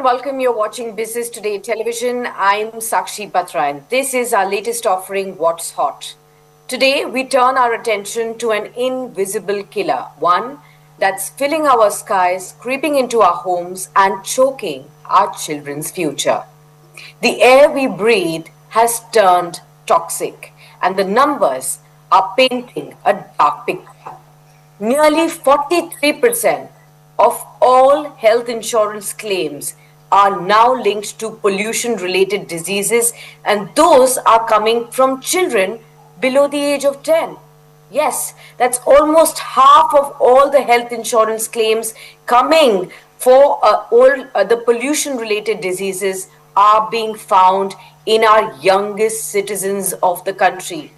welcome. You're watching Business Today Television. I'm Sakshi Batra and this is our latest offering, What's Hot. Today, we turn our attention to an invisible killer, one that's filling our skies, creeping into our homes and choking our children's future. The air we breathe has turned toxic and the numbers are painting a dark picture. Nearly 43% of all health insurance claims are now linked to pollution related diseases, and those are coming from children below the age of 10. Yes, that's almost half of all the health insurance claims coming for all the pollution related diseases are being found in our youngest citizens of the country.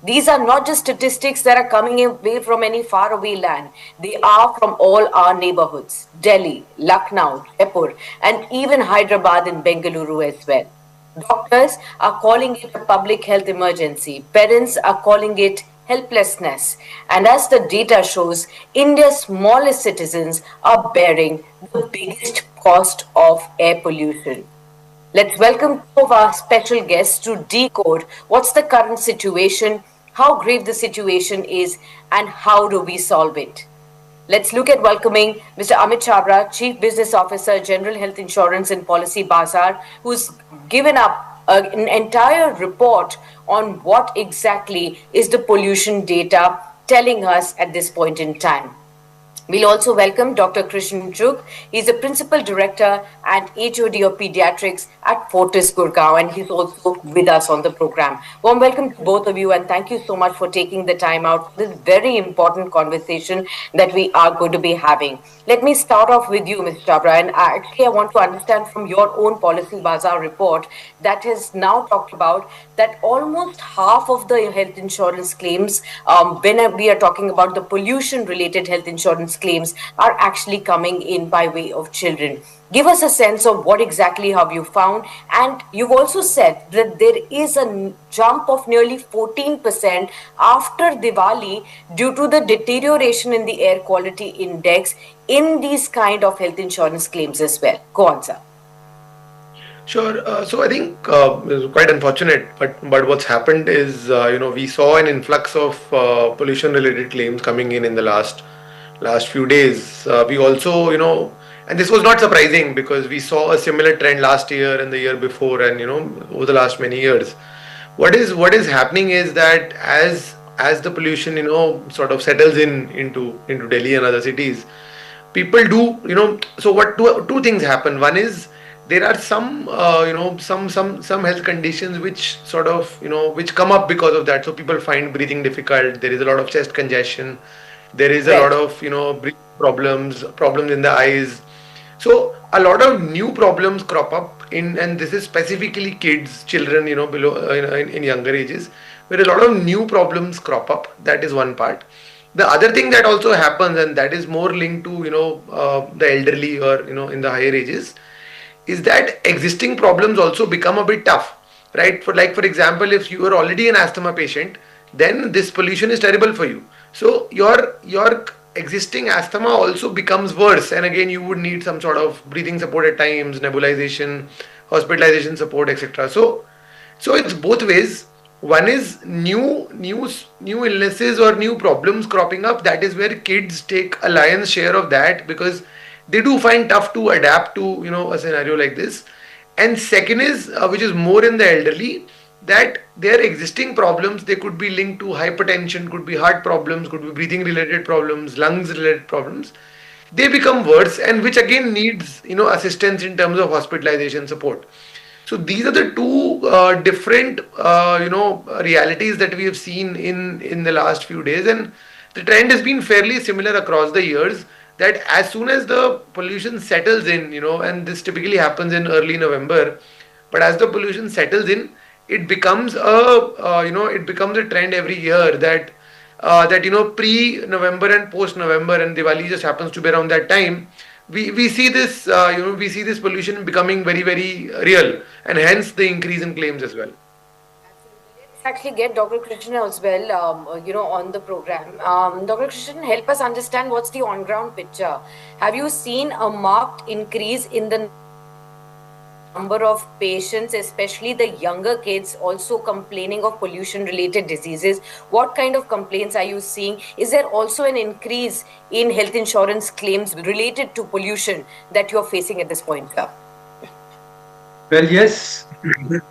These are not just statistics that are coming away from any faraway land. They are from all our neighborhoods, Delhi, Lucknow, Jaipur, and even Hyderabad and Bengaluru as well. Doctors are calling it a public health emergency. Parents are calling it helplessness. And as the data shows, India's smallest citizens are bearing the biggest cost of air pollution. Let's welcome two of our special guests to decode what's the current situation, how grave the situation is, and how do we solve it. Let's look at welcoming Mr. Amit Chabra, Chief Business Officer, General Health Insurance and Policy Bazaar, who's given up an entire report on what exactly is the pollution data telling us at this point in time. We'll also welcome Dr. Krishan Chugh. He's the Principal Director and HOD of Paediatrics at Fortis Gurgaon, and he's also with us on the program. Warm welcome to both of you, and thank you so much for taking the time out for this very important conversation that we are going to be having. Let me start off with you, Mr. Chabra, and actually I want to understand from your own Policy Bazaar report that has now talked about that almost half of the health insurance claims, when we are talking about the pollution-related health insurance claims, are actually coming in by way of children. Give us a sense of what exactly have you found, and you've also said that there is a jump of nearly 14% after Diwali due to the deterioration in the air quality index in these kind of health insurance claims as well. Go on, sir. Sure. So I think it's quite unfortunate, but what's happened is we saw an influx of pollution-related claims coming in the last few days. We also and this was not surprising because we saw a similar trend last year and the year before, and over the last many years. What is happening is that as the pollution sort of settles into Delhi and other cities, people do so what two things happen. One is there are some some health conditions which sort of which come up because of that. So people find breathing difficult. There is a lot of chest congestion. There is a lot of breathing problems in the eyes. So a lot of new problems crop up and this is specifically children below in younger ages, where a lot of new problems crop up. That is one part. The other thing that also happens, and that is more linked to the elderly or in the higher ages, is that existing problems also become a bit tough, right? For example, if you are already an asthma patient, then this pollution is terrible for you. So your existing asthma also becomes worse, and again you would need some sort of breathing support at times, nebulization, hospitalization support, etc. So it's both ways. One is new illnesses or new problems cropping up. That is where kids take a lion's share of that, because they do find tough to adapt to a scenario like this. And second is which is more in the elderly, that their existing problems, they could be linked to hypertension, could be heart problems, could be breathing related problems, lungs related problems. They become worse, and which again needs assistance in terms of hospitalization support. So these are the two different realities that we have seen in the last few days, and the trend has been fairly similar across the years, that as soon as the pollution settles in, and this typically happens in early November, but as the pollution settles in, it becomes a trend every year that pre-November and post-November, and Diwali just happens to be around that time, we see this pollution becoming very, very real, and hence the increase in claims as well. Let's actually get Dr. Krishan as well, on the program. Dr. Krishan, help us understand what's the on-ground picture. Have you seen a marked increase in the number of patients, especially the younger kids, also complaining of pollution related diseases? What kind of complaints are you seeing? Is there also an increase in health insurance claims related to pollution that you're facing at this point? Well, yes,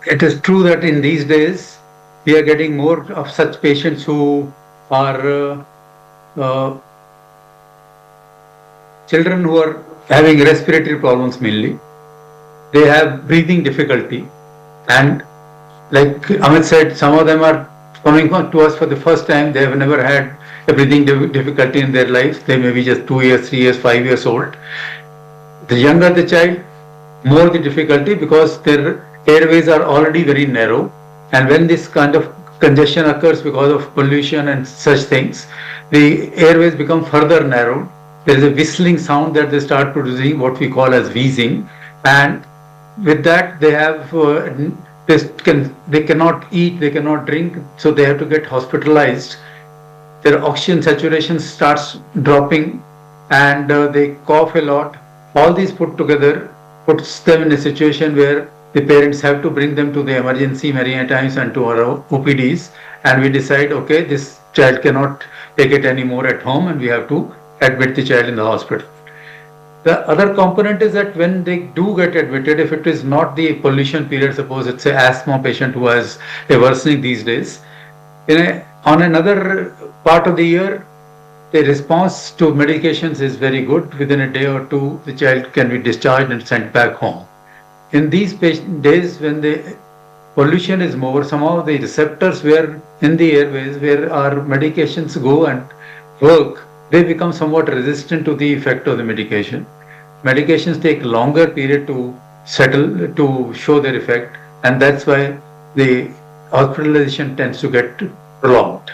it is true that in these days we are getting more of such patients who are uh, children who are having respiratory problems mainly. They have breathing difficulty, and like Amit said, some of them are coming to us for the first time. They have never had a breathing difficulty in their lives. They may be just 2 years, 3 years, 5 years old. The younger the child, more the difficulty, because their airways are already very narrow. And when this kind of congestion occurs because of pollution and such things, the airways become further narrowed. There is a whistling sound that they start producing, what we call as wheezing. And with that, they have they cannot eat, they cannot drink, so they have to get hospitalized. Their oxygen saturation starts dropping, and they cough a lot. All these put together puts them in a situation where the parents have to bring them to the emergency many times and to our OPDs, and we decide, okay, this child cannot take it anymore at home, and we have to admit the child in the hospital. The other component is that when they do get admitted, if it is not the pollution period, suppose it's an asthma patient who has a worsening these days, on another part of the year, the response to medications is very good. Within a day or two, the child can be discharged and sent back home. In these days when the pollution is more, somehow the receptors where in the airways where our medications go and work, they become somewhat resistant to the effect of the medication. Medications take longer period to settle, to show their effect, and that's why the hospitalization tends to get prolonged.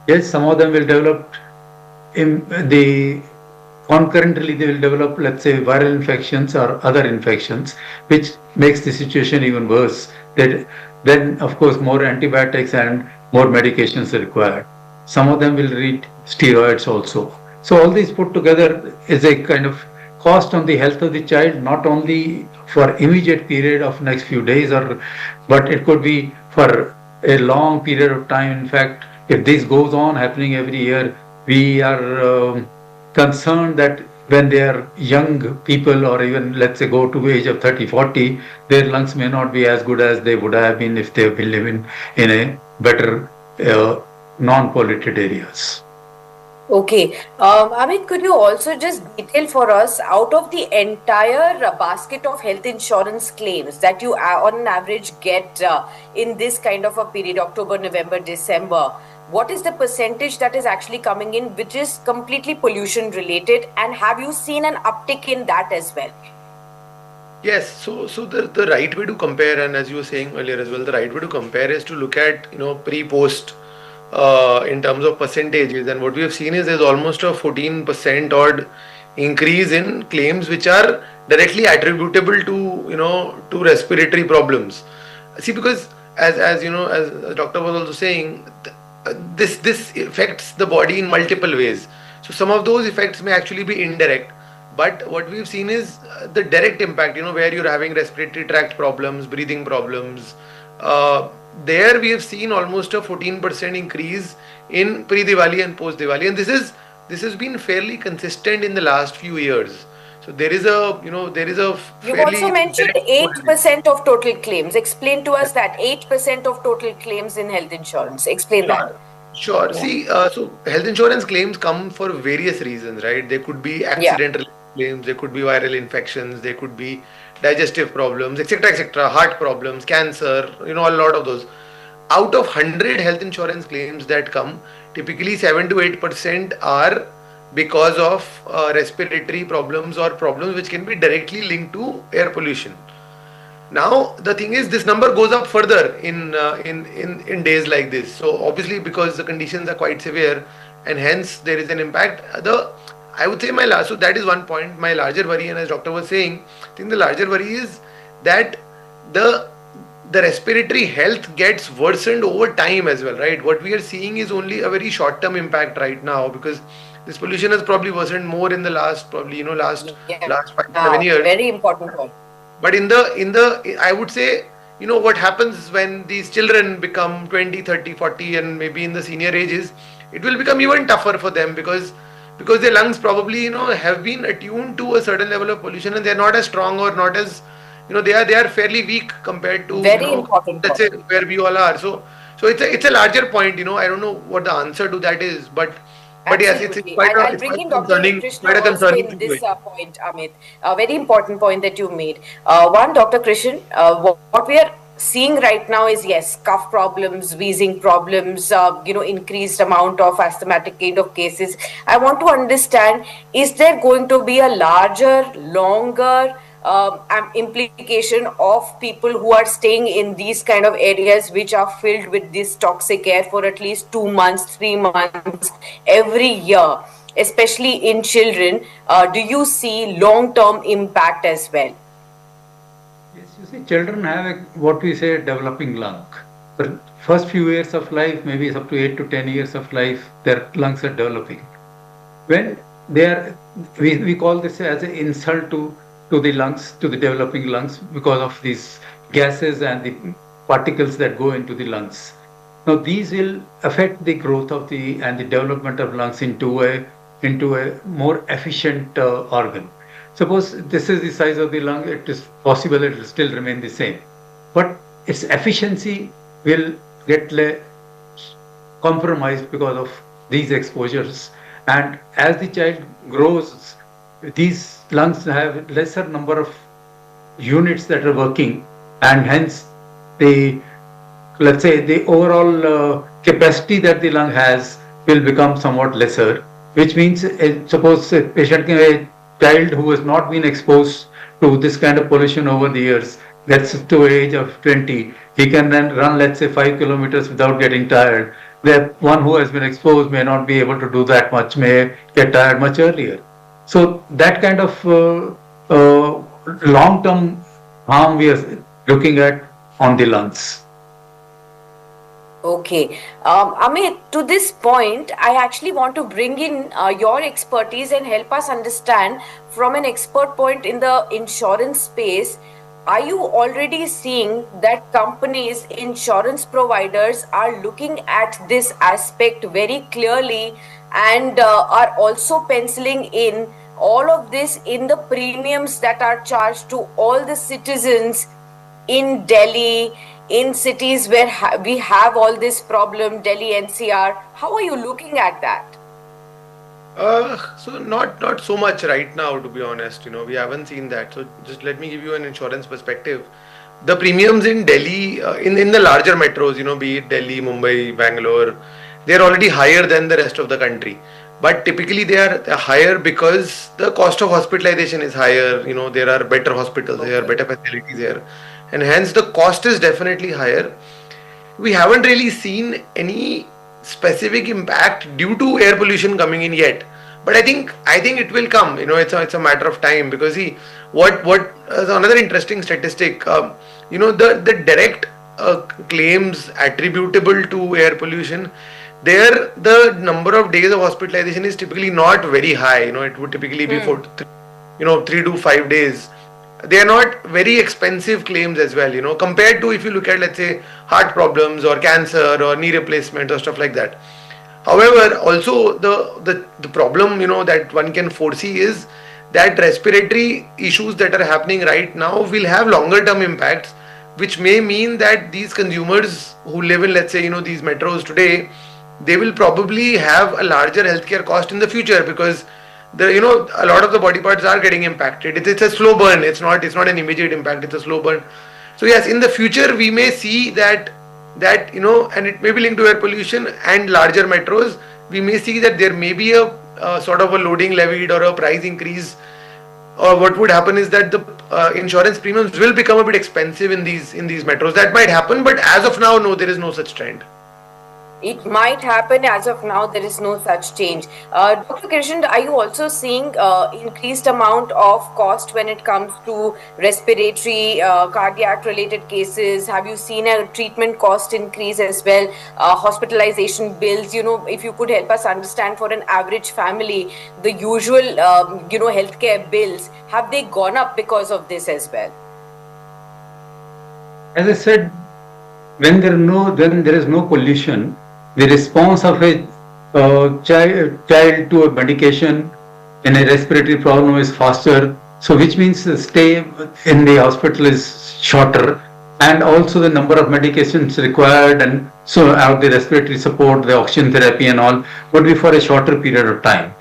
Yes, some of them will develop concurrently they will develop, let's say, viral infections or other infections, which makes the situation even worse. Then, of course, more antibiotics and more medications are required. Some of them will need steroids also. So all these put together is a kind of cost on the health of the child, not only for immediate period of next few days, but it could be for a long period of time. In fact, if this goes on happening every year, we are concerned that when they are young people, or even let's say go to the age of 30, 40, their lungs may not be as good as they would have been if they have been living in a better non-polluted areas. Okay. Amit, could you also just detail for us, out of the entire basket of health insurance claims that you on an average get in this kind of a period, October, November, December, what is the percentage that is actually coming in which is completely pollution related, and have you seen an uptick in that as well? Yes, so the right way to compare, and as you were saying earlier as well, the right way to compare is to look at pre-post in terms of percentages, and what we have seen is there's almost a 14% odd increase in claims which are directly attributable to respiratory problems. See, because as the doctor was also saying, this affects the body in multiple ways. So some of those effects may actually be indirect, but what we've seen is the direct impact, where you're having respiratory tract problems, breathing problems. There we have seen almost a 14% increase in pre-Diwali and post-Diwali, and this has been fairly consistent in the last few years. So there is a You also mentioned 8% of total claims. Explain to us that 8% of total claims in health insurance. Explain that. Sure. Yeah. See, so health insurance claims come for various reasons, right? They could be accidental claims, they could be viral infections, they could be digestive problems, etc., heart problems, cancer, a lot of those. Out of 100 health insurance claims that come, typically 7 to 8% are because of respiratory problems or problems which can be directly linked to air pollution. Now the thing is, this number goes up further in days like this. So obviously, because the conditions are quite severe, and hence there is an impact. I would say so that is one point. My larger worry, and as doctor was saying, I think the larger worry is that the respiratory health gets worsened over time as well, right? What we are seeing is only a very short-term impact right now, because this pollution has probably worsened more in the last 5, 7 years. Very important point. But I would say, what happens when these children become 20, 30, 40, and maybe in the senior ages, it will become even tougher for them because their lungs probably, have been attuned to a certain level of pollution, and they're not as strong or not as, they are fairly weak compared to, Very important let's say point. where we all are. So it's a larger point. I don't know what the answer to that is, but yes, it's Absolutely. quite a I'll it's bring quite in Dr. concerning, Krishna quite a also concerning in this situation. point, Amit. A very important point that you made. One, Dr. Krishan, what we are seeing right now is, yes, cough problems, wheezing problems, increased amount of asthmatic kind of cases. I want to understand, is there going to be a larger, longer implication of people who are staying in these kind of areas which are filled with this toxic air for at least 2 months, 3 months every year, especially in children? Do you see long-term impact as well? Yes, you see, children have what we say developing lung. The first few years of life, maybe it's up to 8 to 10 years of life, their lungs are developing. When they are, we call this as an insult to the lungs, to the developing lungs, because of these gases and the particles that go into the lungs. Now, these will affect the growth of the and the development of lungs into a more efficient organ. Suppose this is the size of the lung, it is possible it will still remain the same, but its efficiency will get compromised because of these exposures. And as the child grows, these lungs have lesser number of units that are working, and hence the, let's say, the overall capacity that the lung has will become somewhat lesser, which means suppose a patient, a child who has not been exposed to this kind of pollution over the years, gets to age of 20, he can then run, let's say, 5 kilometers without getting tired. The one who has been exposed may not be able to do that much, may get tired much earlier. So that kind of long-term harm we are looking at on the lungs. Okay. Amit, to this point, I actually want to bring in your expertise and help us understand from an expert point in the insurance space. Are you already seeing that companies, insurance providers are looking at this aspect very clearly and are also penciling in all of this in the premiums that are charged to all the citizens in Delhi, in cities where we have all this problem, Delhi NCR? How are you looking at that? So not so much right now, to be honest. We haven't seen that. So just let me give you an insurance perspective. The premiums in Delhi, in the larger metros, be it Delhi, Mumbai, Bangalore, they're already higher than the rest of the country. But typically they're higher because the cost of hospitalization is higher. There are better hospitals here, Okay. better facilities here, and hence the cost is definitely higher. We haven't really seen any specific impact due to air pollution coming in yet, but I think it will come. It's a matter of time, because see, what is another interesting statistic. The direct claims attributable to air pollution, there the number of days of hospitalization is typically not very high. It would typically be for 3 to 5 days. They are not very expensive claims as well, compared to, if you look at, let's say, heart problems or cancer or knee replacement or stuff like that. However, also the problem, that one can foresee is that respiratory issues that are happening right now will have longer term impacts, which may mean that these consumers who live in, let's say, these metros today, they will probably have a larger healthcare cost in the future, because a lot of the body parts are getting impacted. It's a slow burn. It's not an immediate impact. It's a slow burn. So yes, in the future we may see that and it may be linked to air pollution and larger metros. We may see that there may be a sort of a loading levied or a price increase, or what would happen is that the insurance premiums will become a bit expensive in these metros. That might happen, but as of now, no, there is no such trend. It might happen. As of now, there is no such change. Dr. Krishan, are you also seeing increased amount of cost when it comes to respiratory, cardiac related cases? Have you seen a treatment cost increase as well? Hospitalization bills, if you could help us understand for an average family, the usual, healthcare bills, have they gone up because of this as well? as I said, when there is no pollution, the response of a child to a medication in a respiratory problem is faster. So which means the stay in the hospital is shorter, and also the number of medications required, and so out the respiratory support, the oxygen therapy and all would be for a shorter period of time.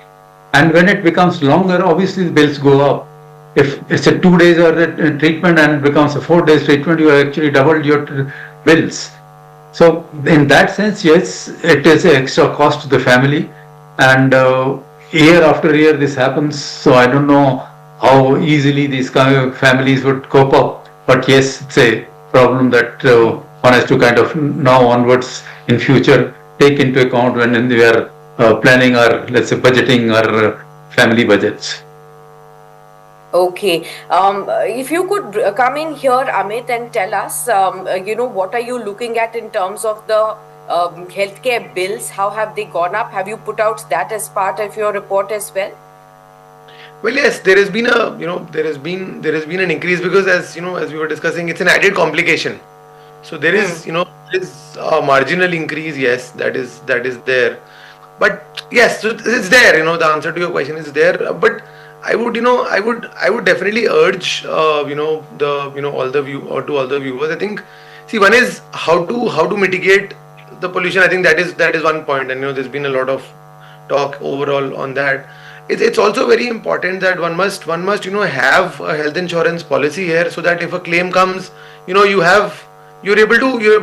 And when it becomes longer, obviously the bills go up. If it's a 2 days or a treatment and becomes a 4 days treatment, you have actually doubled your bills. So in that sense, yes, it is an extra cost to the family, and year after year this happens. So I don't know how easily these kind of families would cope up, but yes, it's a problem that one has to kind of now onwards in future take into account when we are planning our, let's say, budgeting our family budgets. Okay. If you could come in here, Amit, and tell us, what are you looking at in terms of the healthcare bills? How have they gone up? Have you put out that as part of your report as well? Well, yes, there has been an increase because, as we were discussing, it's an added complication. So there is a marginal increase. Yes, that is there. But yes, so it's there. The answer to your question is there. But I would definitely urge all the viewers. I think, see, one is how to mitigate the pollution. I think that is one point, and there's been a lot of talk overall on that. It's also very important that one must have a health insurance policy here, so that if a claim comes, you're able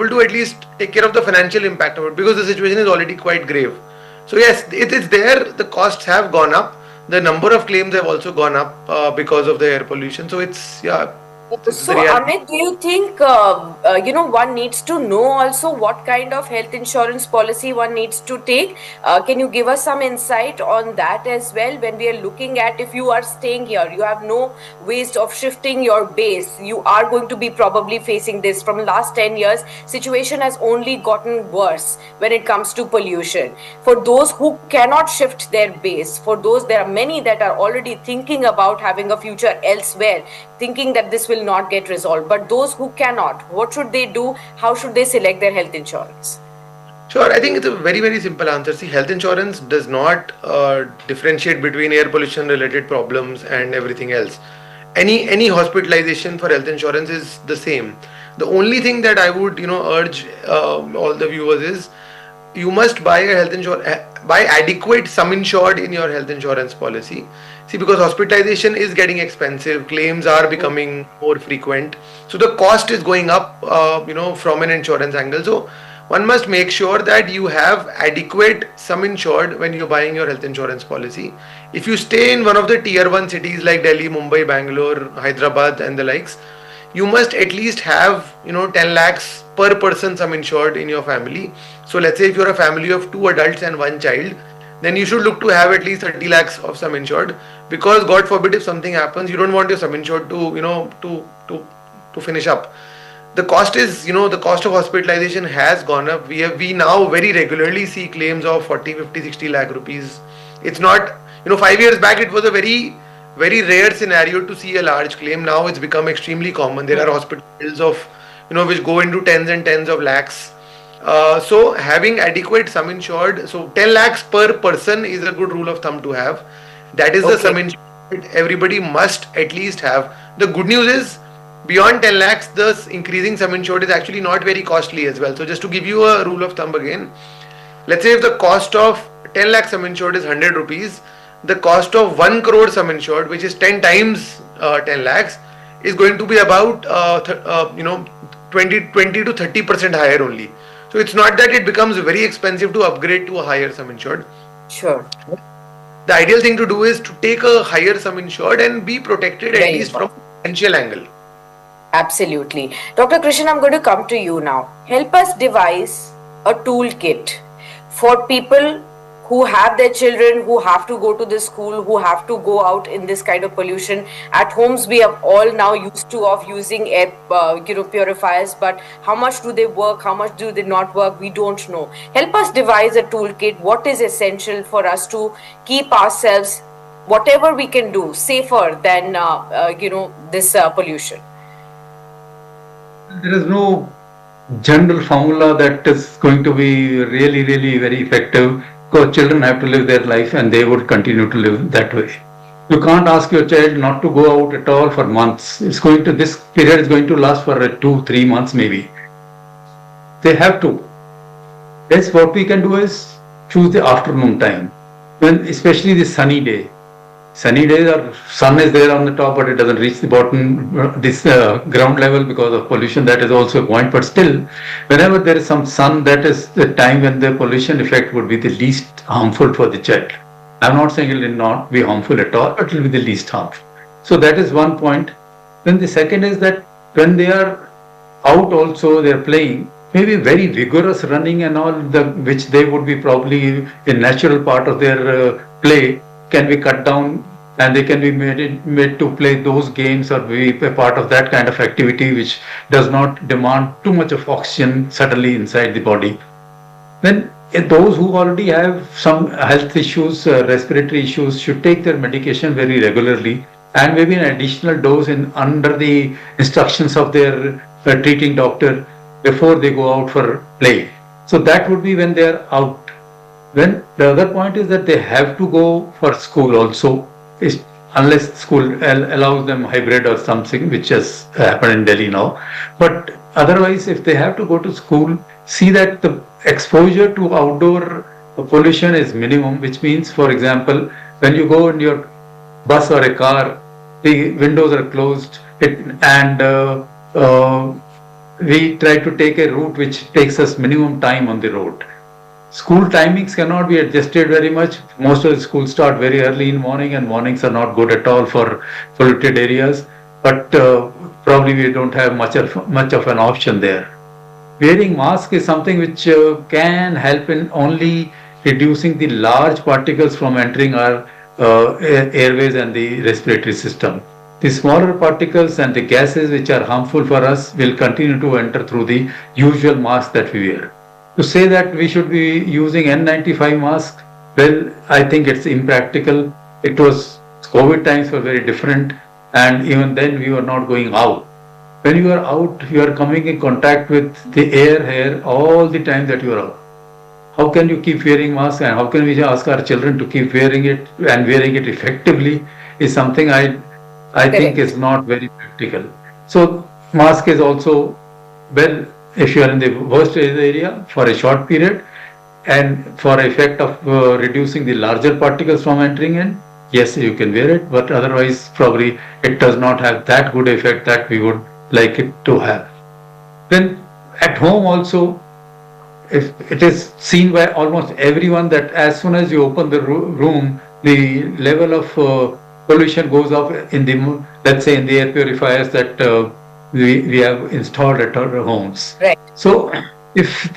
to at least take care of the financial impact of it, because the situation is already quite grave. So yes, it is there. The costs have gone up. The number of claims have also gone up because of the air pollution. So it's So Amit, do you think one needs to know also what kind of health insurance policy one needs to take? Can you give us some insight on that as well? When we are looking at, if you are staying here, you have no ways of shifting your base. You are going to be probably facing this. From last 10 years, situation has only gotten worse when it comes to pollution. For those who cannot shift their base, for those, there are many that are already thinking about having a future elsewhere, thinking that this will not get resolved. But those who cannot, what should they do? How should they select their health insurance? Sure, I think it's a very, very simple answer. See, health insurance does not differentiate between air pollution related problems and everything else. Any hospitalization for health insurance is the same. The only thing that I would urge all the viewers is, you must buy a health insurance, buy adequate sum insured in your health insurance policy. See, because hospitalization is getting expensive, claims are becoming more frequent, so the cost is going up, from an insurance angle. So one must make sure that you have adequate sum insured when you're buying your health insurance policy. If you stay in one of the tier 1 cities like Delhi, Mumbai, Bangalore, Hyderabad and the likes, you must at least have 10 lakhs per person sum insured in your family. So let's say if you're a family of 2 adults and 1 child, then you should look to have at least 30 lakhs of sum insured, because God forbid if something happens, you don't want your sum insured to finish up. The cost is, the cost of hospitalization has gone up. We now very regularly see claims of 40, 50, 60 lakh rupees. It's not, 5 years back it was a very, very rare scenario to see a large claim. Now it's become extremely common. There are hospital bills of, which go into tens and tens of lakhs. So having adequate sum insured, so 10 lakhs per person is a good rule of thumb to have. That is the sum insured everybody must at least have. The good news is, beyond 10 lakhs, the increasing sum insured is actually not very costly as well. So just to give you a rule of thumb again, let's say if the cost of 10 lakh sum insured is 100 rupees, the cost of 1 crore sum insured, which is 10 times 10 lakhs, is going to be about 20 to 30% higher only. So it's not that it becomes very expensive to upgrade to a higher sum insured. Sure. The ideal thing to do is to take a higher sum insured and be protected at least from a financial angle. Absolutely. Dr. Krishan, I'm going to come to you now. Help us devise a toolkit for people who have their children, who have to go to the school, who have to go out in this kind of pollution. At homes, we are all now used to of using air purifiers, but how much do they work? How much do they not work? We don't know. Help us devise a toolkit. What is essential for us to keep ourselves, whatever we can do, safer than this pollution? there is no general formula that is going to be really, really very effective, because children have to live their life and they would continue to live that way. You can't ask your child not to go out at all for months. This period is going to last for 2-3 months maybe. They have to. Yes, what we can do is choose the afternoon time, when especially the sunny day. Sunny days are sun is there on the top, but it doesn't reach the bottom, this ground level because of pollution. That is also a point. But still, whenever there is some sun, that is the time when the pollution effect would be the least harmful for the child. I'm not saying it will not be harmful at all, but it will be the least harmful. So that is one point. Then the second is that when they are out also, they are playing, maybe very vigorous running and all, which they would be probably a natural part of their play, can be cut down, and they can be made to play those games or be a part of that kind of activity which does not demand too much of oxygen suddenly inside the body. Then those who already have some health issues, respiratory issues, should take their medication very regularly, and maybe an additional dose under the instructions of their treating doctor before they go out for play. So that would be when they are out. Then the other point is that they have to go for school also, unless school allows them hybrid or something, which has happened in Delhi now. But otherwise, if they have to go to school, see that the exposure to outdoor pollution is minimum, which means, for example, when you go in your bus or a car, the windows are closed, and we try to take a route which takes us minimum time on the road. School timings cannot be adjusted very much. Most of the schools start very early in the morning, and mornings are not good at all for polluted areas. But probably we don't have much of an option there. Wearing mask is something which can help in only reducing the large particles from entering our airways and the respiratory system. The smaller particles and the gases which are harmful for us will continue to enter through the usual mask that we wear. To say that we should be using N95 mask, well, I think it's impractical. It was, COVID times were very different, and even then we were not going out. When you are out, you are coming in contact with the air here all the time that you are out. How can you keep wearing mask, and how can we ask our children to keep wearing it and wearing it effectively is something I think is not very practical. So mask is also, well, if you are in the worst area for a short period and for effect of reducing the larger particles from entering in, yes, you can wear it, but otherwise probably it does not have that good effect that we would like it to have. Then at home also, if it is seen by almost everyone that as soon as you open the room, the level of pollution goes up in the, let's say, in the air purifiers that we have installed at our homes. Right. So if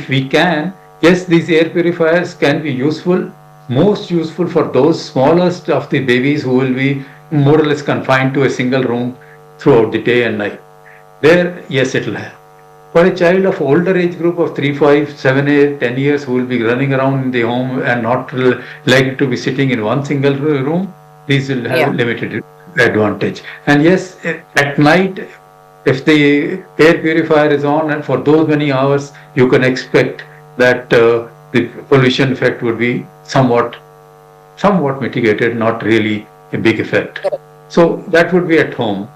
we can, yes, these air purifiers can be useful, most useful for those smallest of the babies who will be more or less confined to a single room throughout the day and night. There, yes, it will have. For a child of older age group of 3, 5, 7, 8, 10 years who will be running around in the home and not likely to be sitting in one single room, these will have limited advantage. And yes, at night, if the air purifier is on and for those many hours, you can expect that the pollution effect would be somewhat mitigated, not really a big effect. So that would be at home.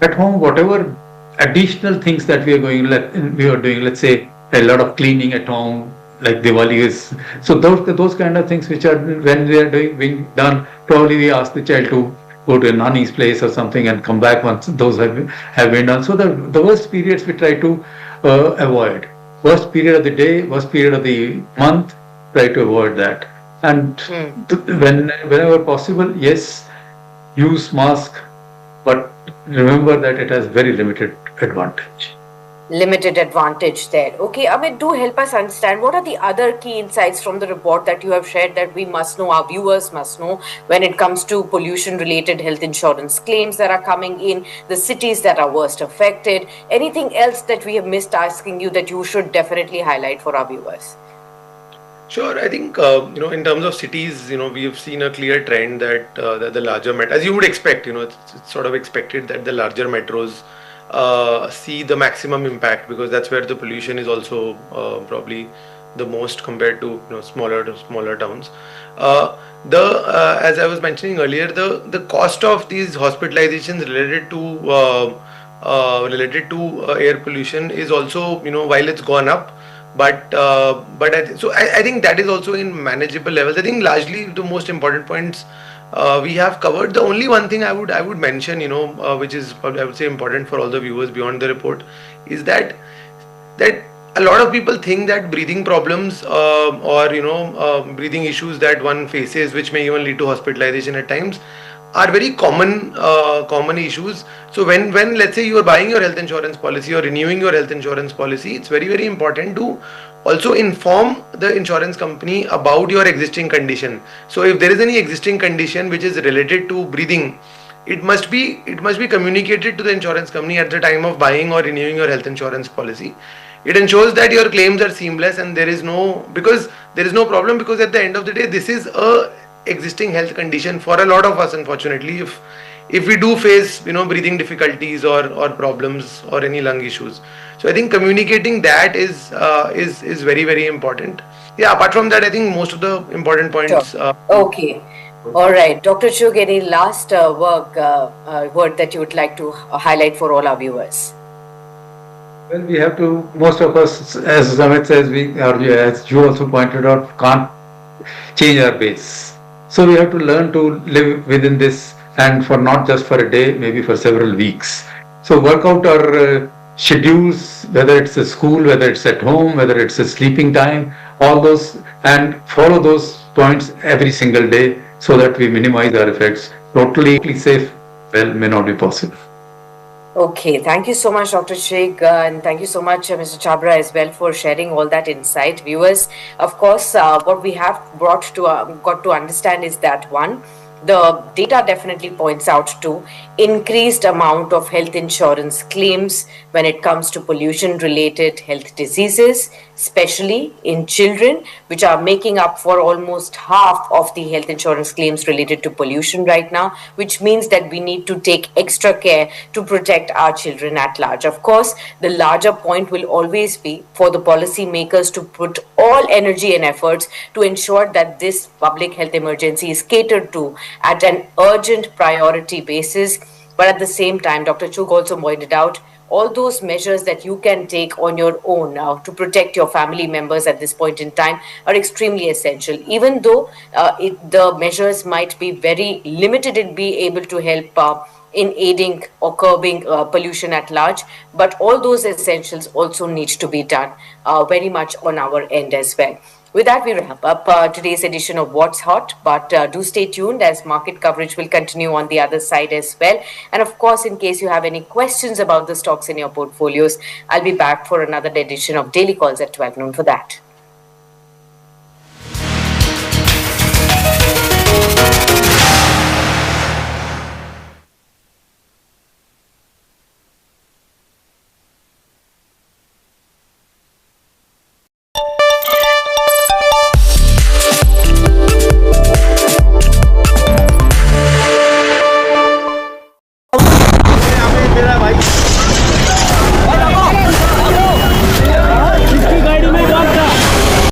At home, whatever additional things that we are doing, let's say a lot of cleaning at home, like Diwali is. So those kind of things which are, when they are being done, probably we ask the child to go to a nani's place or something and come back once those have been done. So the worst periods we try to avoid. Worst period of the day, worst period of the month, try to avoid that. And whenever possible, yes, use mask, but remember that it has very limited advantage. Limited advantage there. Okay, Amit, do help us understand what are the other key insights from the report that you have shared that we must know, our viewers must know, when it comes to pollution-related health insurance claims that are coming in, the cities that are worst affected, anything else that we have missed asking you that you should definitely highlight for our viewers? Sure. I think, in terms of cities, we have seen a clear trend that the larger as you would expect, it's sort of expected that the larger metros see the maximum impact, because that's where the pollution is also probably the most compared to smaller towns. As I was mentioning earlier, the cost of these hospitalizations related to air pollution is also, while it's gone up, but I think that is also in manageable levels. I think largely the most important points we have covered. The only one thing I would mention, which is probably, I would say, important for all the viewers beyond the report, is that a lot of people think that breathing problems or breathing issues that one faces, which may even lead to hospitalization at times, are very common issues. So when let's say you are buying your health insurance policy or renewing your health insurance policy, it's very important to also inform the insurance company about your existing condition. So if there is any existing condition which is related to breathing, it must be communicated to the insurance company at the time of buying or renewing your health insurance policy. It ensures that your claims are seamless and there is no problem, because at the end of the day, this is a existing health condition for a lot of us, unfortunately. If we do face breathing difficulties or problems or any lung issues, so I think communicating that is very important. Yeah, apart from that, I think most of the important points. Sure. Okay. All right, Dr. Chugh, any last word that you would like to highlight for all our viewers? Well, we have to, most of us, as Amit says, as you also pointed out, can't change our base. So we have to learn to live within this, and for not just for a day, maybe for several weeks. So work out our schedules, whether it's a school, whether it's at home, whether it's a sleeping time, all those, and follow those points every single day so that we minimize our effects. Totally safe, well, may not be possible. Okay, thank you so much, Dr. Chugh, and thank you so much, Mr. Chabra, as well, for sharing all that insight. Viewers, of course, what we have got to understand is that, one, the data definitely points out to increased amount of health insurance claims when it comes to pollution-related health diseases, especially in children, which are making up for almost half of the health insurance claims related to pollution right now, which means that we need to take extra care to protect our children at large. Of course, the larger point will always be for the policy makers to put all energy and efforts to ensure that this public health emergency is catered to at an urgent priority basis. But at the same time, Dr. Chugh also pointed out, all those measures that you can take on your own to protect your family members at this point in time are extremely essential. Even though the measures might be very limited in being able to help in aiding or curbing pollution at large, but all those essentials also need to be done very much on our end as well. With that, we wrap up today's edition of What's Hot, but do stay tuned as market coverage will continue on the other side as well. And of course, in case you have any questions about the stocks in your portfolios, I'll be back for another edition of Daily Calls at 12 noon for that.